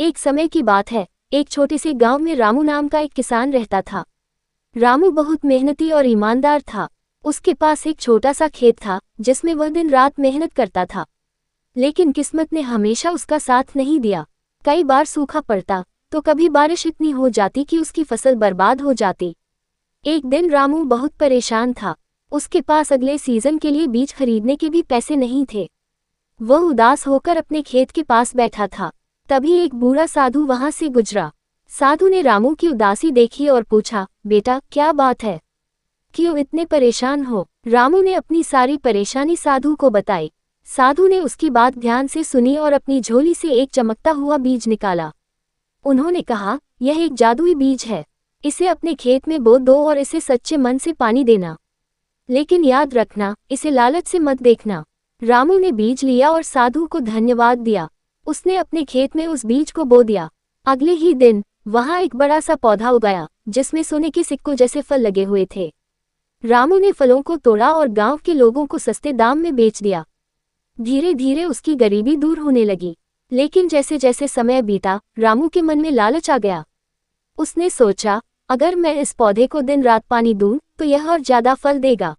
एक समय की बात है, एक छोटे से गांव में रामू नाम का एक किसान रहता था। रामू बहुत मेहनती और ईमानदार था। उसके पास एक छोटा सा खेत था जिसमें वह दिन रात मेहनत करता था। लेकिन किस्मत ने हमेशा उसका साथ नहीं दिया। कई बार सूखा पड़ता तो कभी बारिश इतनी हो जाती कि उसकी फसल बर्बाद हो जाती। एक दिन रामू बहुत परेशान था। उसके पास अगले सीजन के लिए बीज खरीदने के भी पैसे नहीं थे। वह उदास होकर अपने खेत के पास बैठा था। तभी एक बूढ़ा साधु वहां से गुजरा। साधु ने रामू की उदासी देखी और पूछा, बेटा क्या बात है, क्यों इतने परेशान हो? रामू ने अपनी सारी परेशानी साधु को बताई। साधु ने उसकी बात ध्यान से सुनी और अपनी झोली से एक चमकता हुआ बीज निकाला। उन्होंने कहा, यह एक जादुई बीज है, इसे अपने खेत में बो दो और इसे सच्चे मन से पानी देना। लेकिन याद रखना, इसे लालच से मत देखना। रामू ने बीज लिया और साधु को धन्यवाद दिया। उसने अपने खेत में उस बीज को बो दिया। अगले ही दिन वहां एक बड़ा सा पौधा उगाया जिसमें सोने के सिक्कों जैसे फल लगे हुए थे। रामू ने फलों को तोड़ा और गांव के लोगों को सस्ते दाम में बेच दिया। धीरे धीरे उसकी गरीबी दूर होने लगी। लेकिन जैसे जैसे समय बीता, रामू के मन में लालच आ गया। उसने सोचा, अगर मैं इस पौधे को दिन रात पानी दूं तो यह और ज्यादा फल देगा।